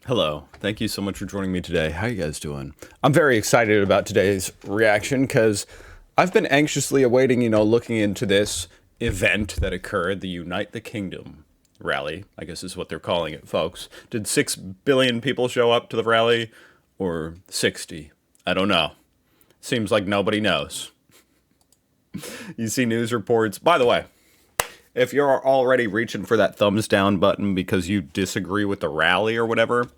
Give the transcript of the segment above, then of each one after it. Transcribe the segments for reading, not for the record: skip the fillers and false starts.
Hello. Thank you so much for joining me today. How you guys doing? I'm very excited about today's reaction because I've been anxiously awaiting, looking into this event that occurred, the Unite the Kingdom rally, I guess is what they're calling it, folks. Did 6 billion people show up to the rally or 60? I don't know. Seems like nobody knows. You see news reports. By the way, if you're already reaching for that thumbs down button because you disagree with the rally or whatever,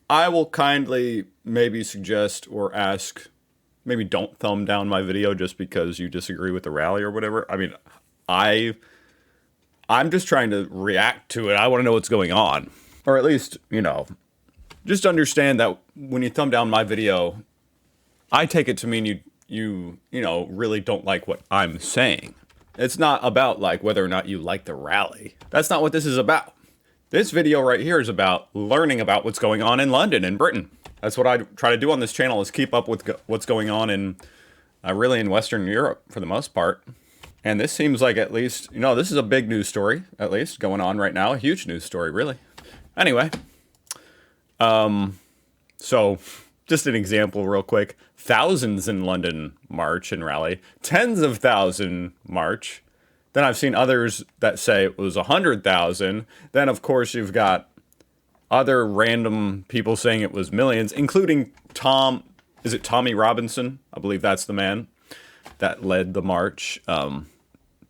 I will kindly maybe suggest or ask, maybe don't thumb down my video just because you disagree with the rally or whatever. I mean, I'm just trying to react to it. I want to know what's going on. Or at least, just understand that when you thumb down my video, I take it to mean you really don't like what I'm saying. It's not about like whether or not you like the rally. That's not what this is about. This video right here is about learning about what's going on in London and Britain. That's what I try to do on this channel, is keep up with what's going on in really in Western Europe for the most part. And this seems like, at least, this is a big news story, at least, going on right now. A huge news story, really. Anyway, so just an example real quick. Thousands in London march and rally. Tens of thousands march. Then I've seen others that say it was 100,000. Then, of course, you've got other random people saying it was millions, including Tommy Robinson? I believe that's the man that led the march.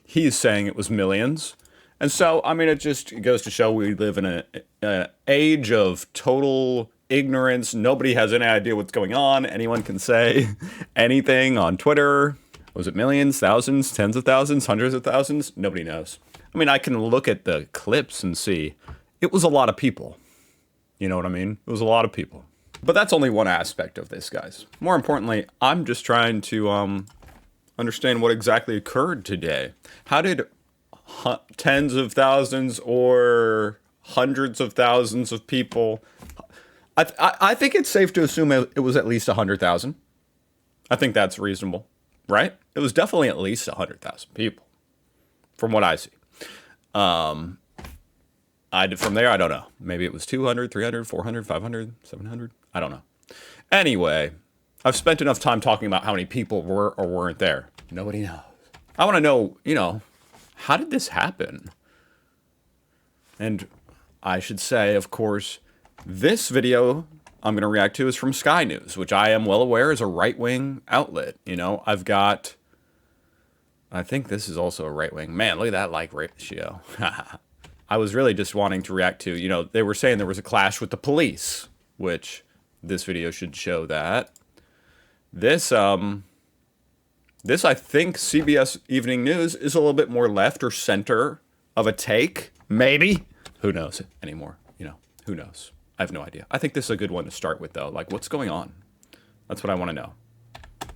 He's saying it was millions. And so, I mean, it just goes to show we live in an age of total ignorance. Nobody has any idea what's going on. Anyone can say anything on Twitter. Was it millions, thousands, tens of thousands, hundreds of thousands? Nobody knows. I mean, I can look at the clips and see it was a lot of people. You know what I mean? It was a lot of people. But that's only one aspect of this, guys. More importantly, I'm just trying to understand what exactly occurred today. How did tens of thousands or hundreds of thousands of people... I think it's safe to assume it was at least 100,000. I think that's reasonable, right? It was definitely at least 100,000 people, from what I see. From there, I don't know. Maybe it was 200, 300, 400, 500, 700. I don't know. Anyway, I've spent enough time talking about how many people were or weren't there. Nobody knows. I want to know, how did this happen? And I should say, of course, this video I'm going to react to is from Sky News, which I am well aware is a right-wing outlet. I think this is also a right-wing. Man, look at that like ratio. I was really just wanting to react to, they were saying there was a clash with the police, which this video should show that. This I think CBS Evening News is a little bit more left or center of a take, maybe. Who knows anymore, who knows? I have no idea. I think this is a good one to start with, though. Like, what's going on? That's what I want to know.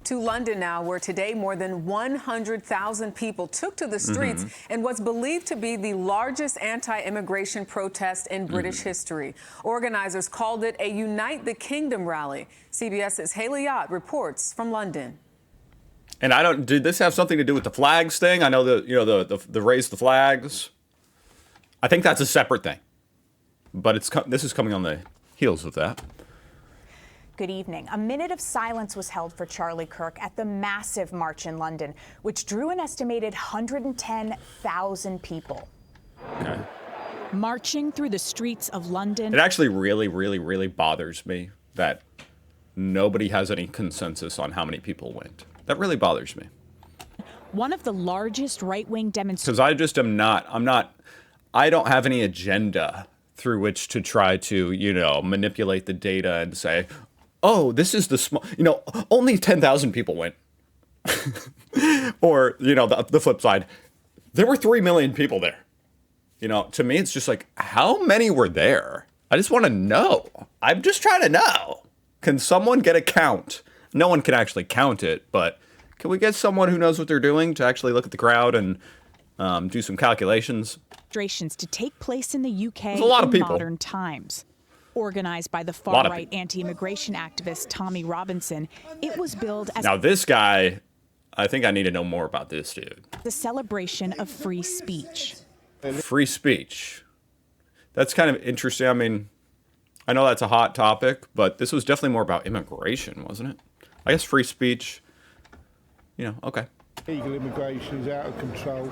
To London now, where today more than 100,000 people took to the streets in what's believed to be the largest anti-immigration protest in British history. Organizers called it a Unite the Kingdom rally. CBS's Haley Yott reports from London. And did this have something to do with the flags thing? I know the raise the flags. I think that's a separate thing. But this is coming on the heels of that. Good evening. A minute of silence was held for Charlie Kirk at the massive march in London, which drew an estimated 110,000 people. Okay. Marching through the streets of London. It actually really, really, really bothers me that nobody has any consensus on how many people went. That really bothers me. One of the largest right-wing demonstrations. Because I don't have any agenda through which to try to, manipulate the data and say, oh, this is the small, only 10,000 people went. Or, the flip side, there were 3 million people there. To me, it's just like, how many were there? I just want to know. I'm just trying to know. Can someone get a count? No one can actually count it, but can we get someone who knows what they're doing to actually look at the crowd and do some calculations? Demonstrations to take place in the UK There's a lot of in people. modern times. Organized by the far-right anti-immigration activist Tommy Robinson, it was billed as... Now this guy, I think I need to know more about this dude. ...the celebration of free speech. Free speech. That's kind of interesting. I mean, I know that's a hot topic, but this was definitely more about immigration, wasn't it? I guess free speech, okay. Illegal immigration is out of control,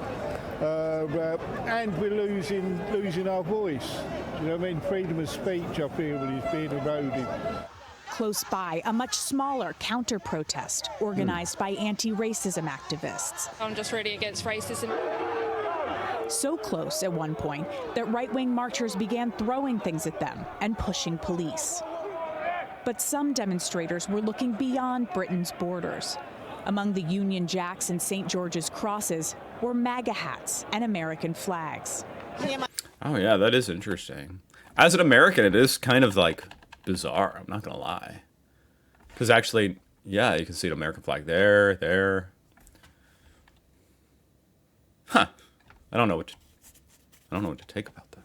and we're losing our voice. You know what I mean? Freedom of speech, I feel, is being eroded. Close by, a much smaller counter-protest organized by anti-racism activists. I'm just really against racism. So close at one point that right-wing marchers began throwing things at them and pushing police. But some demonstrators were looking beyond Britain's borders. Among the Union Jacks and St. George's crosses were MAGA hats and American flags. Oh yeah, that is interesting. As an American, it is kind of like bizarre, I'm not gonna lie. Because actually, yeah, you can see the American flag there. Huh. I don't know what to take about that.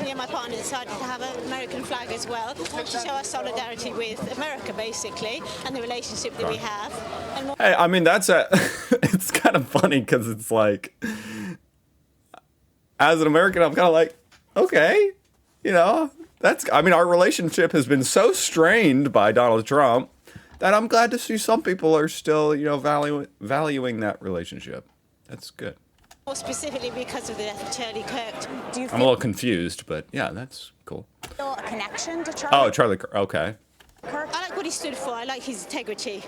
Me and my partner decided to have an American flag as well, to show our solidarity with America, basically, and the relationship that we have. And Hey, I mean, it's kind of funny because it's like, as an American, I'm kind of like, okay, our relationship has been so strained by Donald Trump that I'm glad to see some people are still, valuing that relationship. That's good. more specifically because of the death of Charlie Kirk. Do you I'm a little confused, but yeah, that's cool. feel a connection to Charlie? Oh, Charlie Kirk. Okay. Kirk? I like what he stood for. I like his integrity.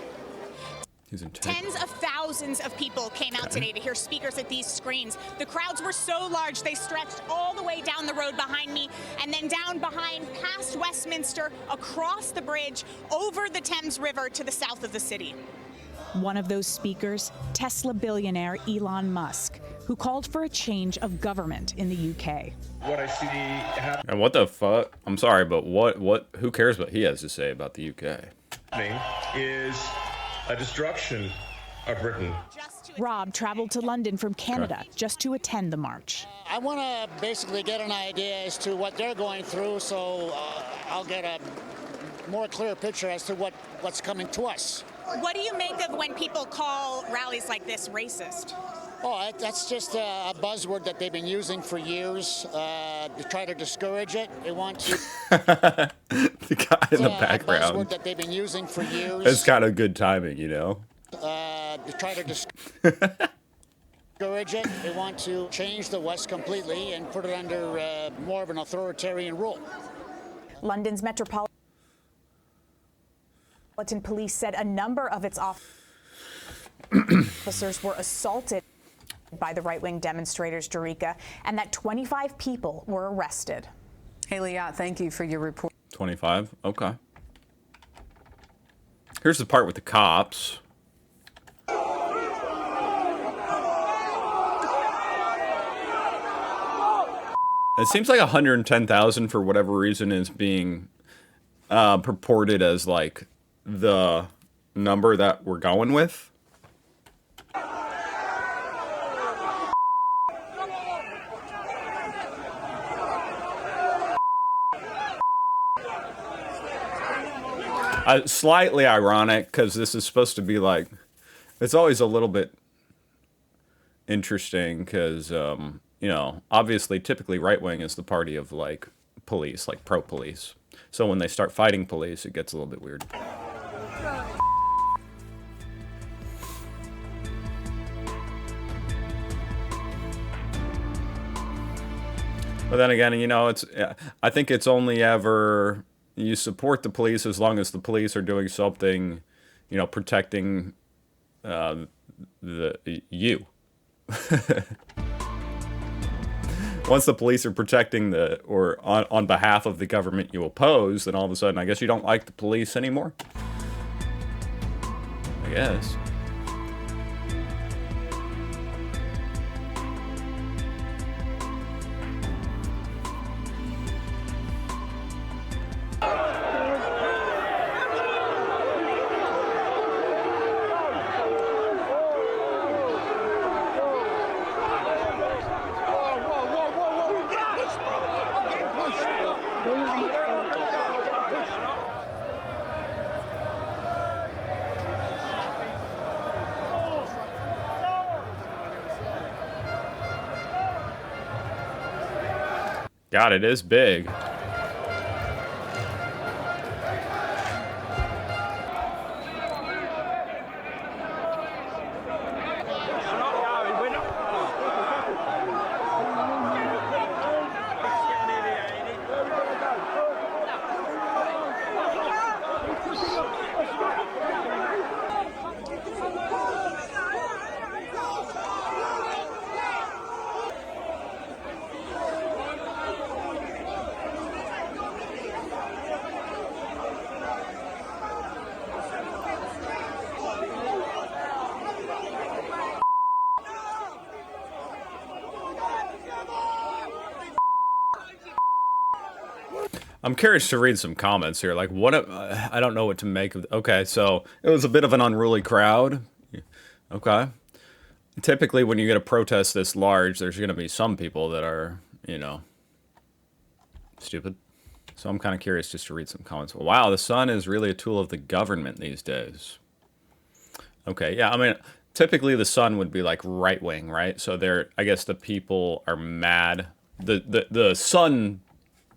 He's integral. Tens of thousands of people came out today to hear speakers at these screens. The crowds were so large, they stretched all the way down the road behind me and then down behind, past Westminster, across the bridge, over the Thames River to the south of the city. One of those speakers, Tesla billionaire Elon Musk, who called for a change of government in the UK. What I see And what the fuck? I'm sorry, but who cares what he has to say about the UK? happening is a destruction of Britain. Rob traveled to London from Canada just to attend the march. I want to basically get an idea as to what they're going through, so I'll get a more clear picture as to what's coming to us. What do you make of when people call rallies like this racist? Oh, that's just a buzzword that they've been using for years to try to discourage it. They want to. The guy in the A background. buzzword that they've been using for years. It's kind of good timing, you know? To try to discourage it. They want to change the West completely and put it under more of an authoritarian rule. London's Metropolitan Police said a number of its officers were assaulted by the right-wing demonstrators, Dorica, and that 25 people were arrested. Haley Yacht, thank you for your report. 25? Okay. Here's the part with the cops. It seems like 110,000 for whatever reason is being purported as like the number that we're going with. Slightly ironic because this is supposed to be like, it's always a little bit interesting because, you know, obviously typically right wing is the party of like police, like pro police. So when they start fighting police, it gets a little bit weird. But then again, you know, I think it's only ever you support the police as long as the police are doing something, you know, protecting you. Once the police are protecting or on behalf of the government you oppose, then all of a sudden, I guess you don't like the police anymore. I guess. God, it is big. I'm curious to read some comments here. Like, I don't know what to make of. Okay, so it was a bit of an unruly crowd. Okay. Typically, when you get a protest this large, there's going to be some people that are, stupid. So I'm kind of curious just to read some comments. Wow, the sun is really a tool of the government these days. Okay, yeah, I mean, typically the sun would be like right wing, right? So I guess the people are mad. The sun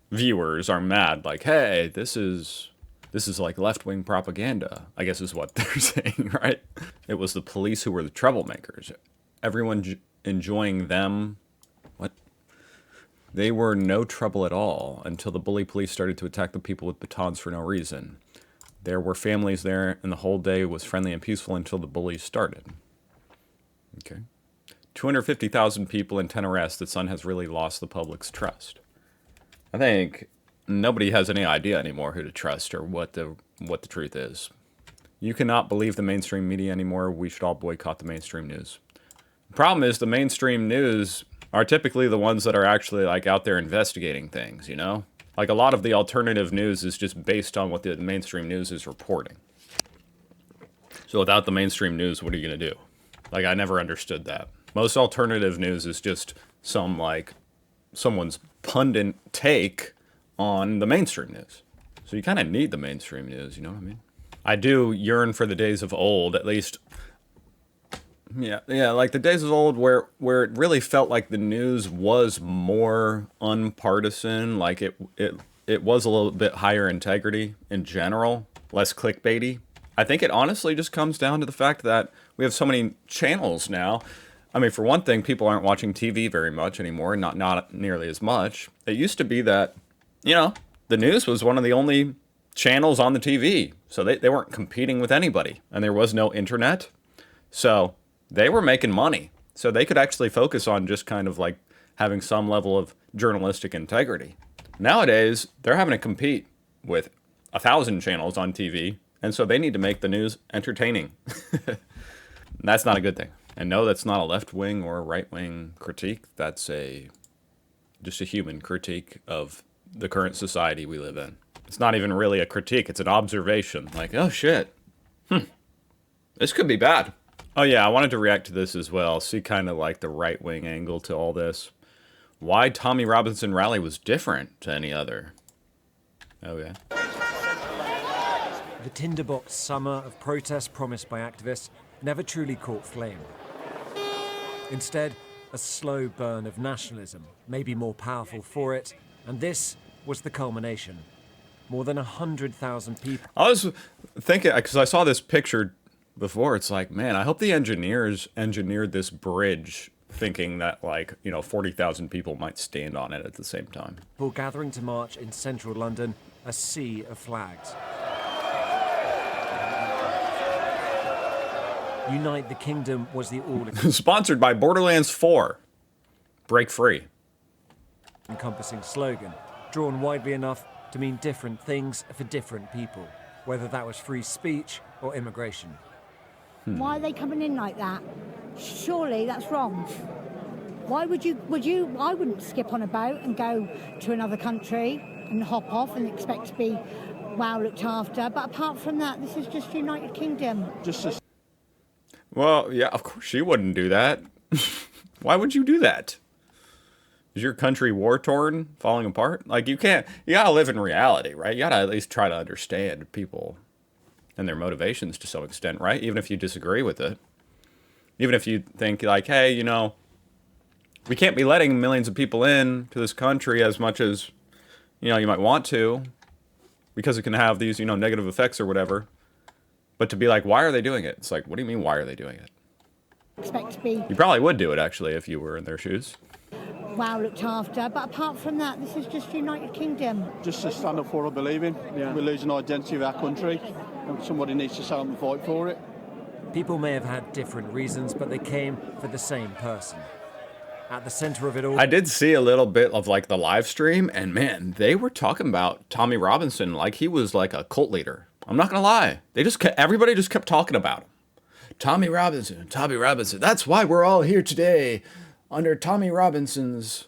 viewers are mad, like, hey, this is like left wing propaganda, I guess is what they're saying, right? It was the police who were the troublemakers. Everyone enjoying them. What? They were no trouble at all until the bully police started to attack the people with batons for no reason. There were families there, and the whole day was friendly and peaceful until the bullies started. Okay. 250,000 people and 10 arrests. The Sun has really lost the public's trust. I think nobody has any idea anymore who to trust or what the truth is. You cannot believe the mainstream media anymore. We should all boycott the mainstream news. The problem is the mainstream news are typically the ones that are actually like out there investigating things, Like a lot of the alternative news is just based on what the mainstream news is reporting. So without the mainstream news, what are you going to do? Like, I never understood that. Most alternative news is just someone's pundit take on the mainstream news. So you kind of need the mainstream news, you know what I mean? I do yearn for the days of old, at least. Yeah, like the days of old where it really felt like the news was more unpartisan, like it was a little bit higher integrity in general, less clickbaity. I think it honestly just comes down to the fact that we have so many channels now. I mean, for one thing, people aren't watching TV very much anymore, not nearly as much. It used to be that, the news was one of the only channels on the TV, so they weren't competing with anybody, and there was no internet, so they were making money. So they could actually focus on just kind of like having some level of journalistic integrity. Nowadays, they're having to compete with 1,000 channels on TV, and so they need to make the news entertaining. That's not a good thing. And no, that's not a left-wing or a right-wing critique. That's just a human critique of the current society we live in. It's not even really a critique. It's an observation. Like, oh, shit. This could be bad. Oh, yeah, I wanted to react to this as well. See kind of like the right-wing angle to all this. Why Tommy Robinson rally was different to any other. Okay. The tinderbox summer of protests promised by activists never truly caught flame. Instead, a slow burn of nationalism, maybe more powerful for it, and this was the culmination. More than 100,000 people. I was thinking, because I saw this picture before, it's like, man, I hope the engineers engineered this bridge thinking that 40,000 people might stand on it at the same time. People gathering to march in central London, a sea of flags. Unite the Kingdom was the all sponsored by Borderlands 4. Break free. Encompassing slogan, drawn widely enough to mean different things for different people, whether that was free speech or immigration. Why are they coming in like that? Surely that's wrong. Why would you, I wouldn't skip on a boat and go to another country and hop off and expect to be well looked after. But apart from that, this is just United Kingdom. Well, yeah, of course you wouldn't do that. Why would you do that? Is your country war-torn, falling apart? Like, you gotta live in reality, right? You gotta at least try to understand people and their motivations to some extent, right? Even if you disagree with it. Even if you think, like, hey, we can't be letting millions of people in to this country as much as, you might want to, because it can have these, negative effects or whatever. But to be like, why are they doing it? It's like, what do you mean, why are they doing it? Expect to be You probably would do it, actually, if you were in their shoes. well looked after. But apart from that, this is just United Kingdom. Just to stand up for what I believe in. Yeah. We're losing identity of our country, and somebody needs to stand up and fight for it. People may have had different reasons, but they came for the same person. At the center of it all, I did see a little bit of the live stream, and man, they were talking about Tommy Robinson like he was like a cult leader. I'm not gonna lie. Everybody just kept talking about him. Tommy Robinson. That's why we're all here today under Tommy Robinson's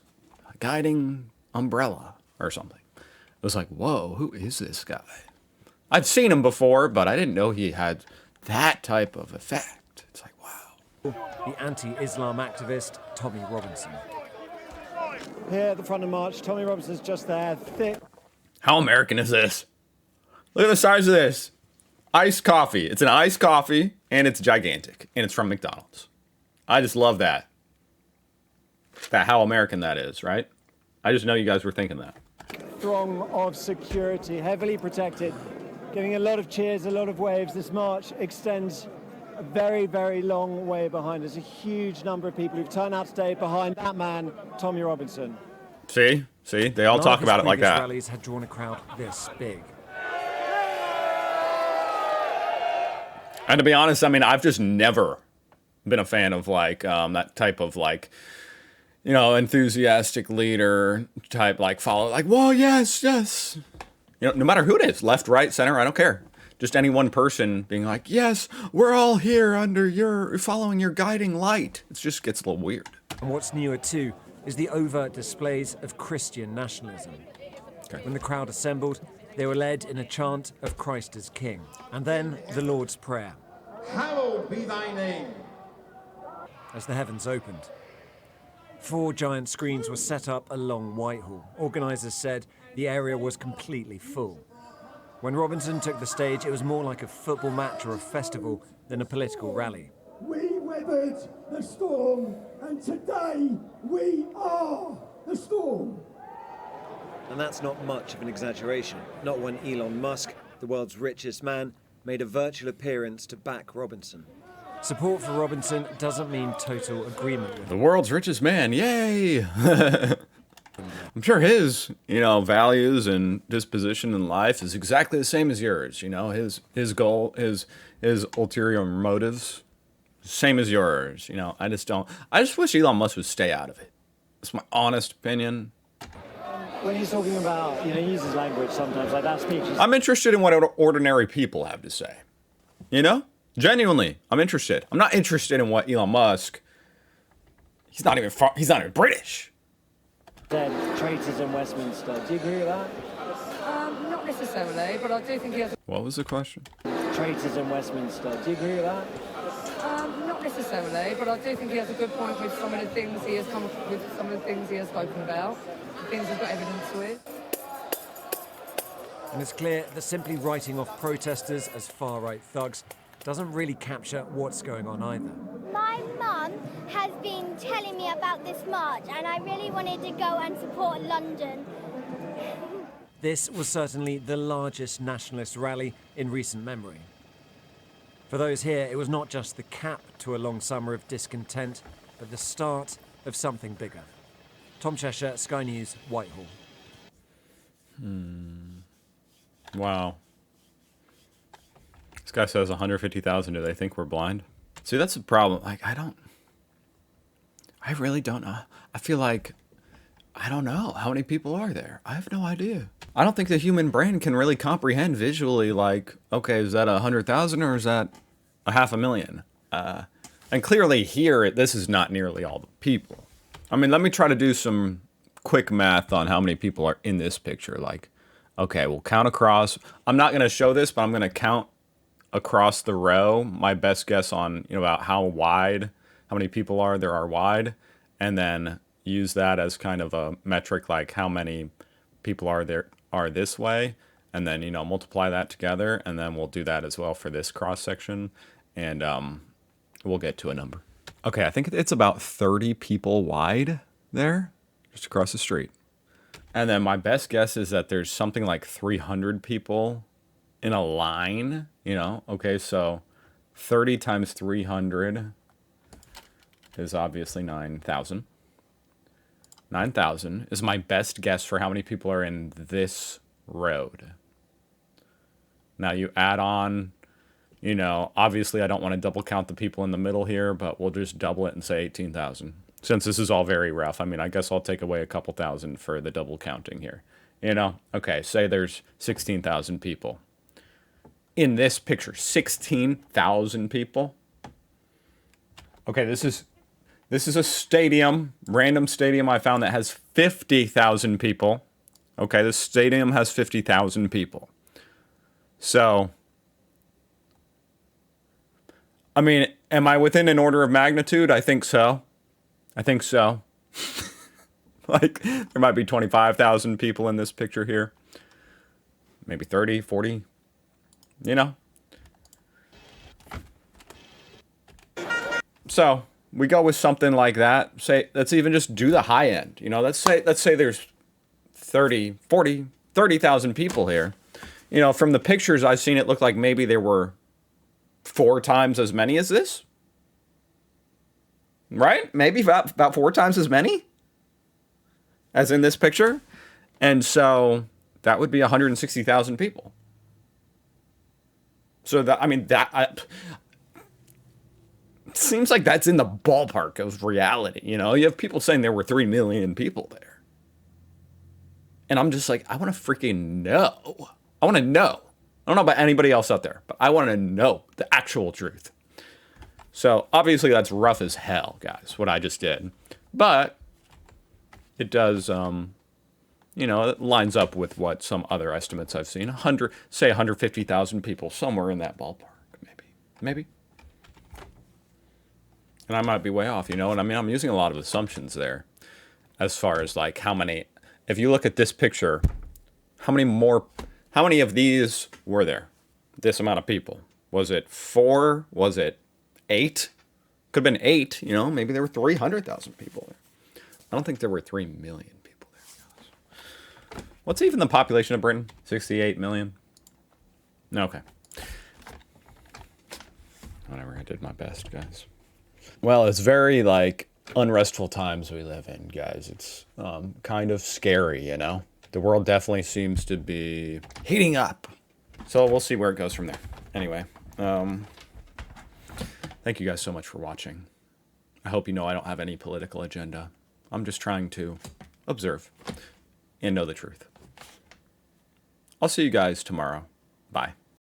guiding umbrella or something. was like, whoa, who is this guy? I've seen him before, but I didn't know he had that type of effect. It's like, wow. The anti-Islam activist Tommy Robinson. Here at the front of the march, Tommy Robinson's just there, thick. How American is this? Look at the size of this. Iced coffee. It's an iced coffee, and it's gigantic, and it's from McDonald's. I just love that. How American that is, right? I just know you guys were thinking that. Throng of security, heavily protected, giving a lot of cheers, a lot of waves. This march extends a very, very long way behind us. A huge number of people who've turned out today behind that man, Tommy Robinson. See? They all talk about it like that. Rallies had drawn a crowd this big. And to be honest, I mean, I've just never been a fan of like that type of like, you know, enthusiastic leader type, like follow, like, whoa, yes. You know, no matter who it is, left, right, center, I don't care. Just any one person being like, yes, we're all here under following your guiding light. It just gets a little weird. And what's newer too is the overt displays of Christian nationalism. Okay. When the crowd assembled, they were led in a chant of Christ as King, and then the Lord's Prayer. Hallowed be thy name. As the heavens opened. 4 giant screens were set up along Whitehall. Organisers said the area was completely full. When Robinson took the stage, it was more like a football match or a festival than a political rally. We weathered the storm, and today we are the storm. And that's not much of an exaggeration. Not when Elon Musk, the world's richest man, made a virtual appearance to back Robinson. Support for Robinson doesn't mean total agreement with the world's richest man, yay! I'm sure his, you know, values and disposition in life is exactly the same as yours. You know, his goal, his ulterior motives, same as yours. You know, I just wish Elon Musk would stay out of it. It's my honest opinion. When he's talking about, you know, he uses language sometimes like that speech. I'm interested in what ordinary people have to say. You know? Genuinely, I'm interested. I'm not interested in what Elon Musk. He's not even British. Then traitors in Westminster. Do you agree with that? Not necessarily, but I do think he has. What was the question? Traitors in Westminster. Do you agree with that? Not necessarily, but I do think he has a good point with some of the things he has come up with, some of the things he has spoken about, the things he's got evidence with. And it's clear that simply writing off protesters as far-right thugs doesn't really capture what's going on either. My mum has been telling me about this march, and I really wanted to go and support London. This was certainly the largest nationalist rally in recent memory. For those here, it was not just the cap to a long summer of discontent, but the start of something bigger. Tom Cheshire, Sky News, Whitehall. Wow. This guy says 150,000. Do they think we're blind? See, that's the problem. Like, I really don't know. I feel like, I don't know. How many people are there? I have no idea. I don't think the human brain can really comprehend visually, like, okay, is that 100,000 or is that 500,000? And clearly here, this is not nearly all the people. I mean, let me try to do some quick math on how many people are in this picture. Like, okay, we'll count across. I'm not going to show this, but I'm going to count across the row. My best guess on, you know, about how many people there are wide, and then use that as kind of a metric, like how many people are this way, and then, you know, multiply that together, and then we'll do that as well for this cross section, and we'll get to a number. Okay, I think it's about 30 people wide there, just across the street. And then my best guess is that there's something like 300 people in a line, you know? Okay, so 30 times 300 is obviously 9,000. 9,000 is my best guess for how many people are in this road. Now you add on, you know, obviously I don't want to double count the people in the middle here, but we'll just double it and say 18,000. Since this is all very rough, I mean, I guess I'll take away a couple thousand for the double counting here. You know, okay, say there's 16,000 people. In this picture, 16,000 people. Okay, this is a stadium, random stadium I found that has 50,000 people Okay, this stadium has 50,000 people. So, I mean, am I within an order of magnitude? I think so. I think so. Like, there might be 25,000 people in this picture here. Maybe 30, 40. You know? So, we go with something like that. Say, let's even just do the high end. You know, let's say there's 30, 40, 30,000 people here. You know, from the pictures I've seen, it looked like maybe there were 4 times as many as this. Right? Maybe about 4 times as many as in this picture. And so that would be 160,000 people. So that, I mean, seems like that's in the ballpark of reality. You know, you have people saying there were 3 million people there. And I'm just like, I want to freaking know. I want to know. I don't know about anybody else out there, but I want to know the actual truth. So obviously that's rough as hell, guys, what I just did. But it does, you know, it lines up with what some other estimates I've seen. 150,000 people, somewhere in that ballpark, maybe. And I might be way off, you know, and I mean, I'm using a lot of assumptions there as far as like how many, if you look at this picture, how many of these were there? This amount of people. Was it 4? Was it 8? Could have been 8, you know, maybe there were 300,000 people there. I don't think there were 3 million people there, guys. What's even the population of Britain? 68 million? Okay. Whatever, I did my best, guys. Well, it's very, like, unrestful times we live in, guys. It's kind of scary, you know? The world definitely seems to be heating up. So we'll see where it goes from there. Anyway, thank you guys so much for watching. I hope you know I don't have any political agenda. I'm just trying to observe and know the truth. I'll see you guys tomorrow. Bye.